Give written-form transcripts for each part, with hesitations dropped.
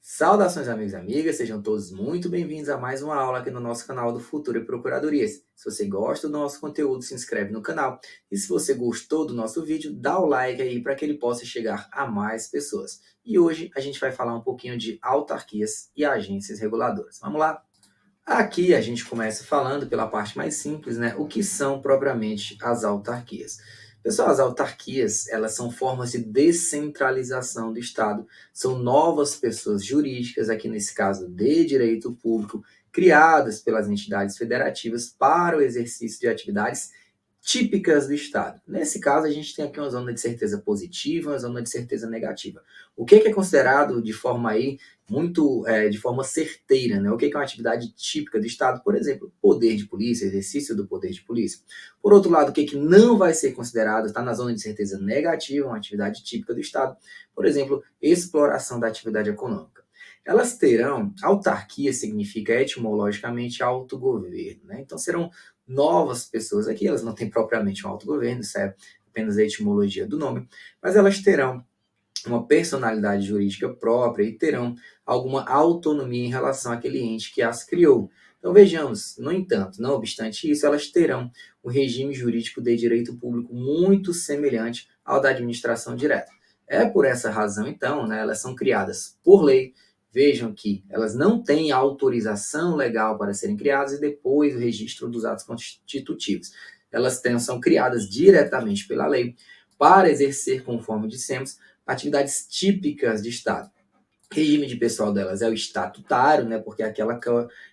Saudações, amigos e amigas, sejam todos muito bem-vindos a mais uma aula aqui no nosso canal do Futuro e Procuradorias. Se você gosta do nosso conteúdo, se inscreve no canal. E se você gostou do nosso vídeo, dá o like aí para que ele possa chegar a mais pessoas. E hoje a gente vai falar um pouquinho de autarquias e agências reguladoras. Vamos lá? Aqui a gente começa falando pela parte mais simples, né? O que são propriamente as autarquias? Pessoal, as autarquias, elas são formas de descentralização do Estado, são novas pessoas jurídicas, aqui nesse caso de direito público, criadas pelas entidades federativas para o exercício de atividades típicas do Estado. Nesse caso, a gente tem aqui uma zona de certeza positiva, uma zona de certeza negativa. O que é considerado de forma aí de forma certeira, né? O que é uma atividade típica do Estado? Por exemplo, poder de polícia, exercício do poder de polícia. Por outro lado, o que não vai ser considerado, está na zona de certeza negativa, uma atividade típica do Estado. Por exemplo, exploração da atividade econômica. Elas terão, autarquia significa etimologicamente autogoverno, né? Então serão novas pessoas aqui, elas não têm propriamente um autogoverno, isso é apenas a etimologia do nome, mas elas terão uma personalidade jurídica própria e terão alguma autonomia em relação àquele ente que as criou. Então vejamos, no entanto, não obstante isso, elas terão um regime jurídico de direito público muito semelhante ao da administração direta. É por essa razão, então, né, elas são criadas por lei. Vejam que elas não têm autorização legal para serem criadas e depois o registro dos atos constitutivos. São criadas diretamente pela lei para exercer, conforme dissemos, atividades típicas de Estado. O regime de pessoal delas é o estatutário, né, porque é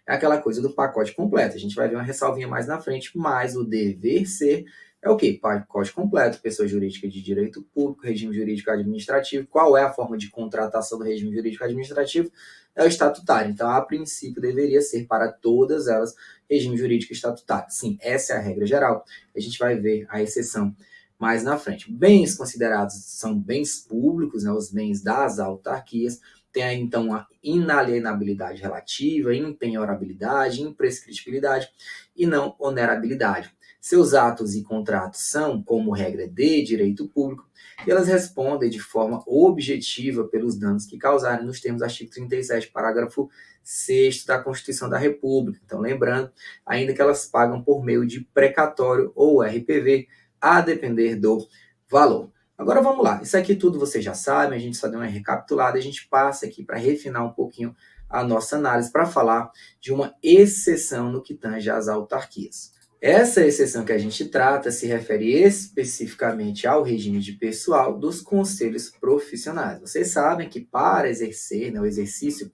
aquela coisa do pacote completo. A gente vai ver uma ressalvinha mais na frente, mas o dever ser é o quê? Pacote completo, pessoa jurídica de direito público, regime jurídico administrativo. Qual é a forma de contratação do regime jurídico administrativo? É o estatutário. Então, a princípio, deveria ser para todas elas regime jurídico estatutário. Sim, essa é a regra geral. A gente vai ver a exceção mais na frente. Bens considerados são bens públicos, né, os bens das autarquias. Tem aí, então, a inalienabilidade relativa, impenhorabilidade, imprescritibilidade e não onerabilidade. Seus atos e contratos são, como regra, de direito público e elas respondem de forma objetiva pelos danos que causarem nos termos do artigo 37, parágrafo 6º da Constituição da República. Então, lembrando, ainda que elas pagam por meio de precatório ou RPV, a depender do valor. Agora vamos lá, isso aqui tudo vocês já sabem, a gente só deu uma recapitulada, a gente passa aqui para refinar um pouquinho a nossa análise para falar de uma exceção no que tange às autarquias. Essa exceção que a gente trata se refere especificamente ao regime de pessoal dos conselhos profissionais. Vocês sabem que para exercer, né, o exercício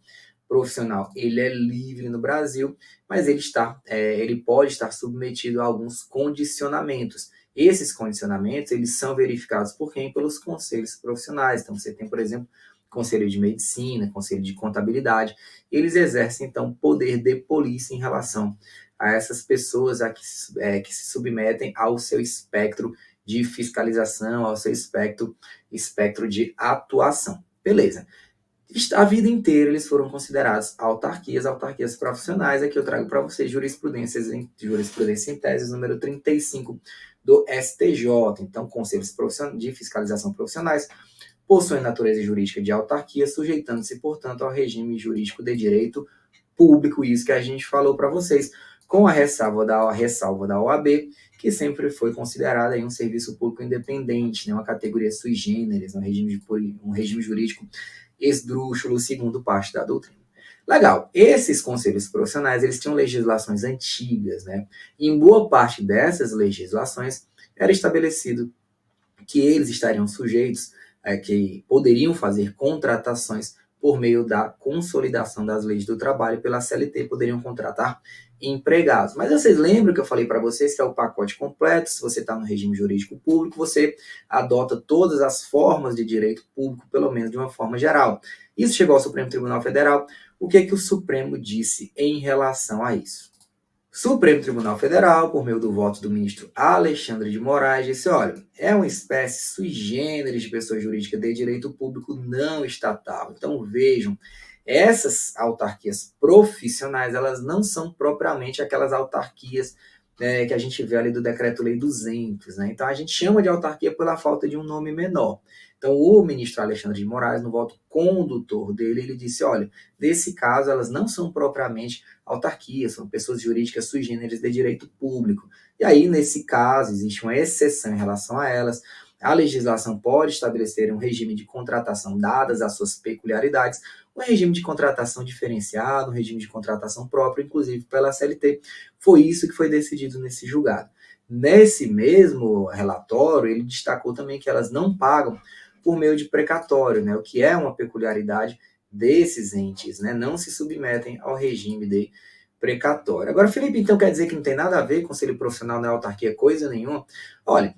profissional, ele é livre no Brasil, mas ele pode estar submetido a alguns condicionamentos. Esses condicionamentos, eles são verificados por quem? Pelos conselhos profissionais. Então, você tem, por exemplo, conselho de medicina, conselho de contabilidade. Eles exercem, então, poder de polícia em relação a essas pessoas que se submetem ao seu espectro de fiscalização, ao seu espectro de atuação. Beleza. A vida inteira eles foram considerados autarquias profissionais. Aqui eu trago para vocês jurisprudência em teses número 35 do STJ. Então, conselhos de fiscalização profissionais possuem natureza jurídica de autarquia, sujeitando-se, portanto, ao regime jurídico de direito público, isso que a gente falou para vocês, com a ressalva da OAB, que sempre foi considerada aí um serviço público independente, né, uma categoria sui generis, um regime jurídico esdrúxulo, segundo parte da doutrina. Legal, esses conselhos profissionais, eles tinham legislações antigas, né? E em boa parte dessas legislações era estabelecido que eles estariam sujeitos, que poderiam fazer contratações por meio da consolidação das leis do trabalho pela CLT, poderiam contratar empregados. Mas vocês lembram que eu falei para vocês que é o pacote completo? Se você está no regime jurídico público, você adota todas as formas de direito público, pelo menos de uma forma geral. Isso chegou ao Supremo Tribunal Federal. O que o Supremo disse em relação a isso? Supremo Tribunal Federal, por meio do voto do ministro Alexandre de Moraes, disse, olha, é uma espécie sui generis de pessoa jurídica de direito público não estatal. Então, vejam, essas autarquias profissionais, elas não são propriamente aquelas autarquias, né, que a gente vê ali do Decreto-Lei 200, né? Então, a gente chama de autarquia pela falta de um nome menor. Então, o ministro Alexandre de Moraes, no voto condutor dele, ele disse, olha, nesse caso, elas não são propriamente autarquias, são pessoas jurídicas sui generis de direito público. E aí, nesse caso, existe uma exceção em relação a elas. A legislação pode estabelecer um regime de contratação dadas as suas peculiaridades, um regime de contratação diferenciado, um regime de contratação próprio, inclusive pela CLT. Foi isso que foi decidido nesse julgado. Nesse mesmo relatório, ele destacou também que elas não pagam por meio de precatório, né, o que é uma peculiaridade desses entes, né, não se submetem ao regime de precatório. Agora, Felipe, então quer dizer que não tem nada a ver com conselho profissional na autarquia, coisa nenhuma? Olha,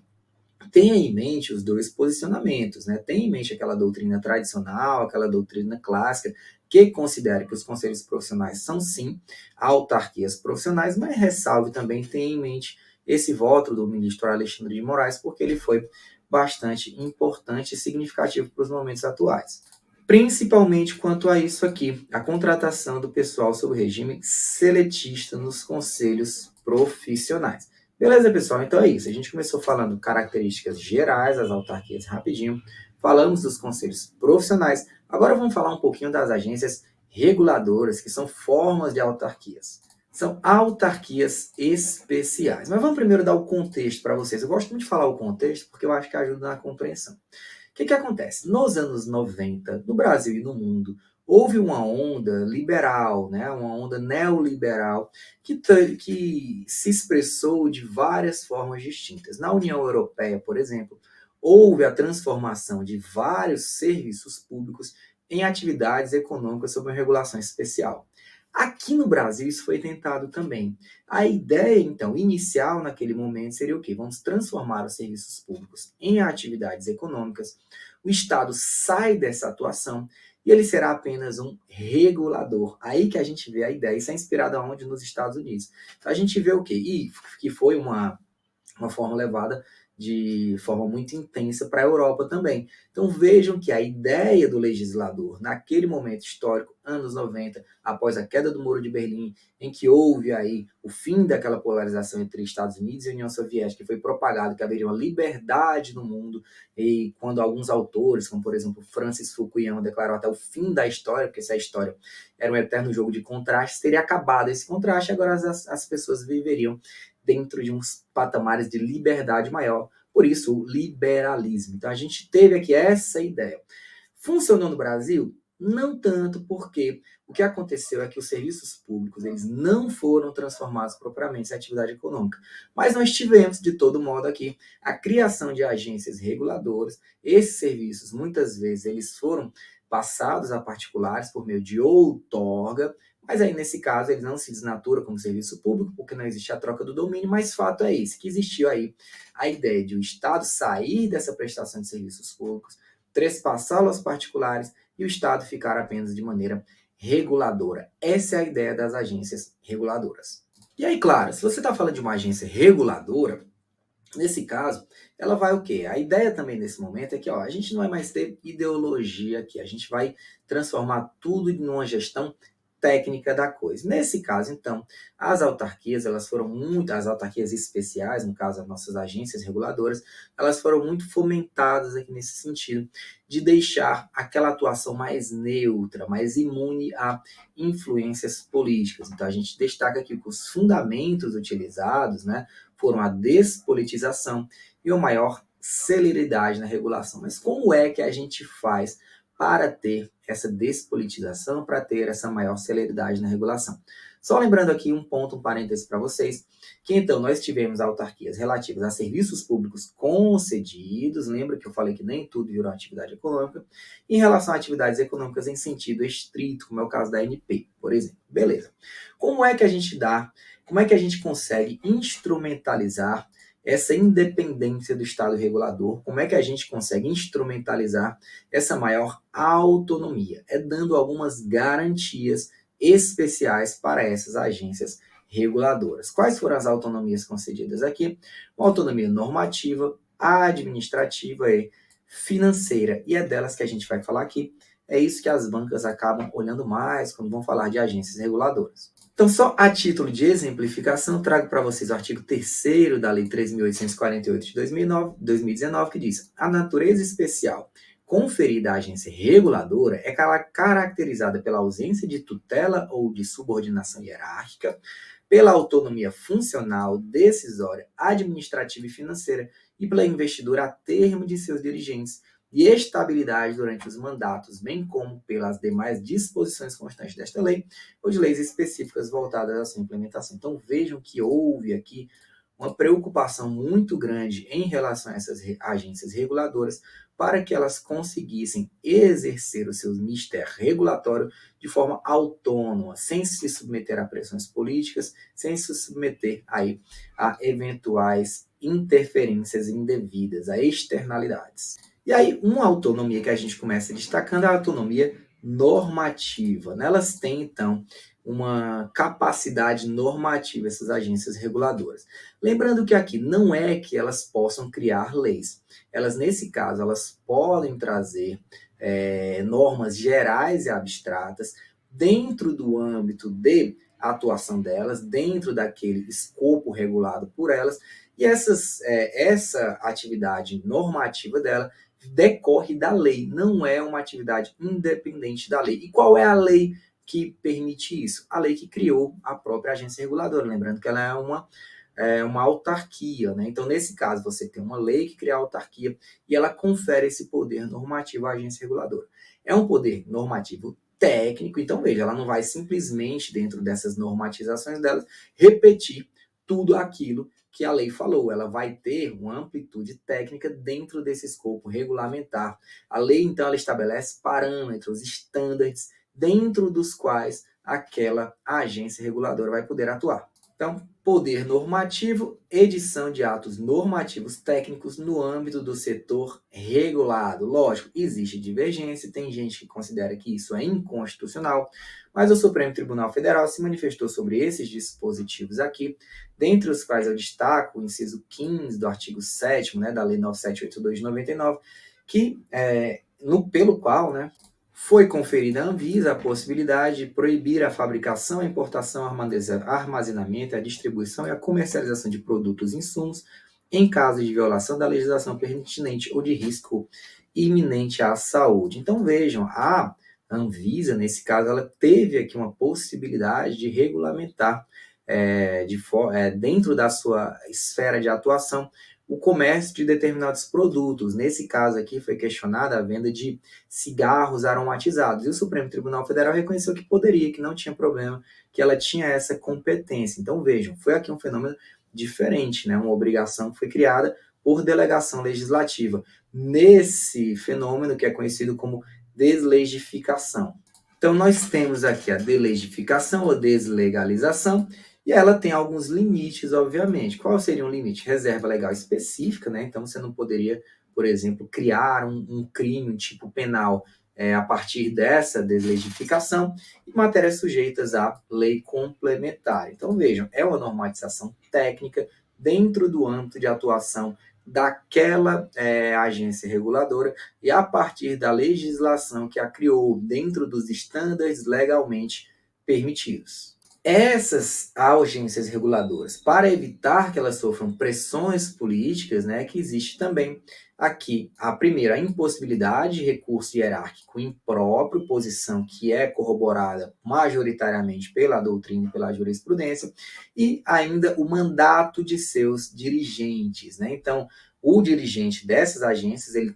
tenha em mente os dois posicionamentos, né? Tenha em mente aquela doutrina tradicional, aquela doutrina clássica, que considera que os conselhos profissionais são, sim, autarquias profissionais, mas ressalve também, tenha em mente esse voto do ministro Alexandre de Moraes, porque ele foi bastante importante e significativo para os momentos atuais. Principalmente quanto a isso aqui, a contratação do pessoal sob regime seletista nos conselhos profissionais. Beleza, pessoal? Então é isso. A gente começou falando características gerais das autarquias rapidinho, falamos dos conselhos profissionais, agora vamos falar um pouquinho das agências reguladoras, que são formas de autarquias. São autarquias especiais. Mas vamos primeiro dar o contexto para vocês. Eu gosto muito de falar o contexto porque eu acho que ajuda na compreensão. O que acontece? Nos anos 90, no Brasil e no mundo, houve uma onda liberal, né, uma onda neoliberal, que se expressou de várias formas distintas. Na União Europeia, por exemplo, houve a transformação de vários serviços públicos em atividades econômicas sob uma regulação especial. Aqui no Brasil, isso foi tentado também. A ideia, então, inicial naquele momento seria o quê? Vamos transformar os serviços públicos em atividades econômicas. O Estado sai dessa atuação e ele será apenas um regulador. Aí que a gente vê a ideia. Isso é inspirado aonde? Nos Estados Unidos. Então, a gente vê o quê? E que foi uma forma levada de forma muito intensa para a Europa também. Então vejam que a ideia do legislador, naquele momento histórico, anos 90, após a queda do Muro de Berlim, em que houve aí o fim daquela polarização entre Estados Unidos e União Soviética, que foi propagado que haveria uma liberdade no mundo, e quando alguns autores, como por exemplo Francis Fukuyama, declarou até o fim da história, porque essa história era um eterno jogo de contrastes, teria acabado esse contraste, agora as pessoas viveriam dentro de uns patamares de liberdade maior, por isso o liberalismo. Então a gente teve aqui essa ideia. Funcionou no Brasil? Não tanto, porque o que aconteceu é que os serviços públicos eles não foram transformados propriamente em atividade econômica. Mas nós tivemos, de todo modo, aqui a criação de agências reguladoras. Esses serviços, muitas vezes, eles foram passados a particulares por meio de outorga, mas aí, nesse caso, ele não se desnatura como serviço público, porque não existe a troca do domínio, mas fato é esse, que existiu aí a ideia de o Estado sair dessa prestação de serviços públicos, trespassá-lo aos particulares e o Estado ficar apenas de maneira reguladora. Essa é a ideia das agências reguladoras. E aí, claro, se você está falando de uma agência reguladora, nesse caso, ela vai o quê? A ideia também nesse momento é que a gente não vai mais ter ideologia aqui, a gente vai transformar tudo numa gestão técnica da coisa. Nesse caso, então, as autarquias, as autarquias especiais, no caso, as nossas agências reguladoras, elas foram muito fomentadas aqui nesse sentido, de deixar aquela atuação mais neutra, mais imune a influências políticas. Então, a gente destaca aqui que os fundamentos utilizados, né, foram a despolitização e uma maior celeridade na regulação. Mas como é que a gente faz para ter essa despolitização, para ter essa maior celeridade na regulação? Só lembrando aqui um ponto, um parêntese para vocês, que então nós tivemos autarquias relativas a serviços públicos concedidos, lembra que eu falei que nem tudo virou atividade econômica, em relação a atividades econômicas em sentido estrito, como é o caso da ANP, por exemplo. Beleza. Como é que a gente consegue instrumentalizar essa independência do Estado regulador? Como é que a gente consegue instrumentalizar essa maior autonomia? É dando algumas garantias especiais para essas agências reguladoras. Quais foram as autonomias concedidas aqui? Uma autonomia normativa, administrativa e financeira. E é delas que a gente vai falar aqui. É isso que as bancas acabam olhando mais quando vão falar de agências reguladoras. Então, só a título de exemplificação, trago para vocês o artigo 3º da Lei 3.848 de 2019, que diz: a natureza especial conferida à agência reguladora é caracterizada pela ausência de tutela ou de subordinação hierárquica, pela autonomia funcional, decisória, administrativa e financeira e pela investidura a termo de seus dirigentes e estabilidade durante os mandatos, bem como pelas demais disposições constantes desta lei ou de leis específicas voltadas à sua implementação. Então vejam que houve aqui uma preocupação muito grande em relação a essas agências reguladoras para que elas conseguissem exercer o seu ministério regulatório de forma autônoma, sem se submeter a pressões políticas, sem se submeter aí a eventuais interferências indevidas, a externalidades. E aí, uma autonomia que a gente começa destacando é a autonomia normativa. Elas têm, então, uma capacidade normativa, essas agências reguladoras. Lembrando que aqui não é que elas possam criar leis. Elas, nesse caso, elas podem trazer normas gerais e abstratas dentro do âmbito de atuação delas, dentro daquele escopo regulado por elas, e essa atividade normativa dela decorre da lei, não é uma atividade independente da lei. E qual é a lei que permite isso? A lei que criou a própria agência reguladora, lembrando que ela é uma autarquia, né? Então, nesse caso, você tem uma lei que cria a autarquia e ela confere esse poder normativo à agência reguladora. É um poder normativo técnico, então veja, ela não vai simplesmente, dentro dessas normatizações dela, repetir tudo aquilo que a lei falou. Ela vai ter uma amplitude técnica dentro desse escopo regulamentar. A lei, então, ela estabelece parâmetros, estándares, dentro dos quais aquela agência reguladora vai poder atuar. Então, poder normativo, edição de atos normativos técnicos no âmbito do setor regulado. Lógico, existe divergência, tem gente que considera que isso é inconstitucional, mas o Supremo Tribunal Federal se manifestou sobre esses dispositivos aqui, dentre os quais eu destaco o inciso 15 do artigo 7º, né, da Lei 9782 de 99, pelo qual, né, foi conferida à Anvisa a possibilidade de proibir a fabricação, a importação, armazenamento, a distribuição e a comercialização de produtos e insumos em caso de violação da legislação pertinente ou de risco iminente à saúde. Então vejam, a Anvisa, nesse caso, ela teve aqui uma possibilidade de regulamentar dentro da sua esfera de atuação o comércio de determinados produtos. Nesse caso aqui foi questionada a venda de cigarros aromatizados. E o Supremo Tribunal Federal reconheceu que poderia, que não tinha problema, que ela tinha essa competência. Então vejam, foi aqui um fenômeno diferente, né? Uma obrigação que foi criada por delegação legislativa. Nesse fenômeno que é conhecido como deslegificação. Então nós temos aqui a deslegificação ou deslegalização, e ela tem alguns limites, obviamente. Qual seria um limite? Reserva legal específica, né? Então você não poderia, por exemplo, criar um crime, um tipo penal a partir dessa deslegificação, e matérias sujeitas à lei complementar. Então vejam, é uma normatização técnica dentro do âmbito de atuação daquela agência reguladora e a partir da legislação que a criou dentro dos estándares legalmente permitidos. Essas agências reguladoras, para evitar que elas sofram pressões políticas, né, que existe também aqui a primeira, a impossibilidade de recurso hierárquico impróprio, posição que é corroborada majoritariamente pela doutrina e pela jurisprudência, e ainda o mandato de seus dirigentes, né? Então, o dirigente dessas agências, eles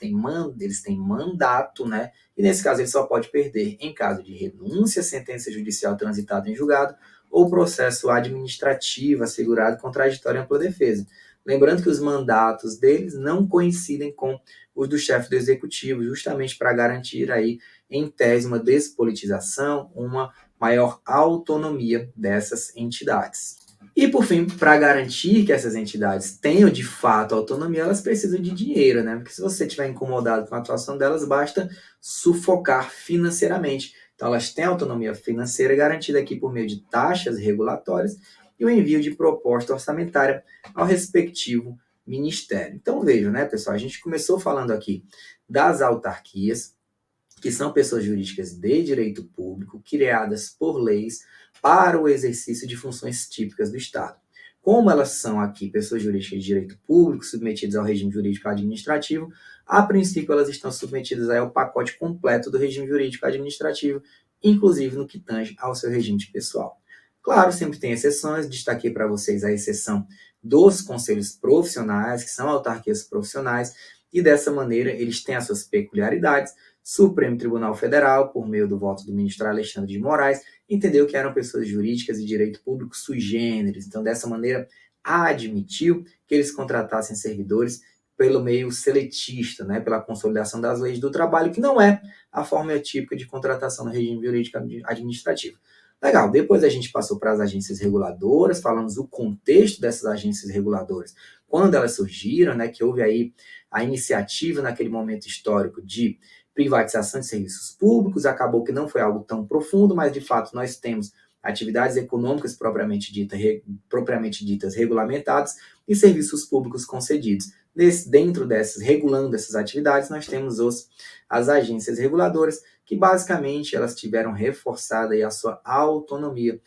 têm mandato, né? E nesse caso ele só pode perder em caso de renúncia, sentença judicial transitada em julgado, ou processo administrativo assegurado contraditório e ampla defesa. Lembrando que os mandatos deles não coincidem com os do chefe do executivo, justamente para garantir aí, em tese, uma despolitização, uma maior autonomia dessas entidades. E, por fim, para garantir que essas entidades tenham de fato autonomia, elas precisam de dinheiro, né? Porque se você estiver incomodado com a atuação delas, basta sufocar financeiramente. Então, elas têm autonomia financeira garantida aqui por meio de taxas regulatórias e o envio de proposta orçamentária ao respectivo ministério. Então, vejam, né, pessoal? A gente começou falando aqui das autarquias, que são pessoas jurídicas de direito público, criadas por leis para o exercício de funções típicas do Estado. como elas são aqui pessoas jurídicas de direito público, submetidas ao regime jurídico administrativo, a princípio elas estão submetidas ao pacote completo do regime jurídico administrativo, inclusive no que tange ao seu regime pessoal. Claro, sempre tem exceções, destaquei para vocês a exceção dos conselhos profissionais, que são autarquias profissionais, e dessa maneira eles têm as suas peculiaridades. Supremo Tribunal Federal, por meio do voto do ministro Alexandre de Moraes, entendeu que eram pessoas jurídicas de direito público sui generis. Então, dessa maneira, admitiu que eles contratassem servidores pelo meio seletista, né, pela consolidação das leis do trabalho, que não é a forma típica de contratação no regime jurídico administrativo. Legal, depois a gente passou para as agências reguladoras, falamos o contexto dessas agências reguladoras, quando elas surgiram, né, que houve aí a iniciativa naquele momento histórico de privatização de serviços públicos, acabou que não foi algo tão profundo, mas de fato nós temos atividades econômicas propriamente ditas regulamentadas e serviços públicos concedidos. Dentro dessas, regulando essas atividades, nós temos as agências reguladoras, que basicamente elas tiveram reforçada aí a sua autonomia,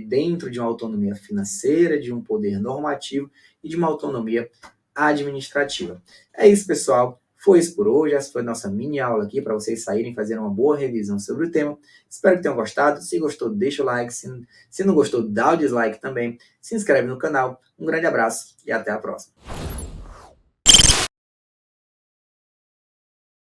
dentro de uma autonomia financeira, de um poder normativo e de uma autonomia administrativa. É isso, pessoal. Foi isso por hoje. Essa foi a nossa mini aula aqui para vocês saírem e fazerem uma boa revisão sobre o tema. Espero que tenham gostado. Se gostou, deixa o like. Se não gostou, dá o dislike também. Se inscreve no canal. Um grande abraço e até a próxima.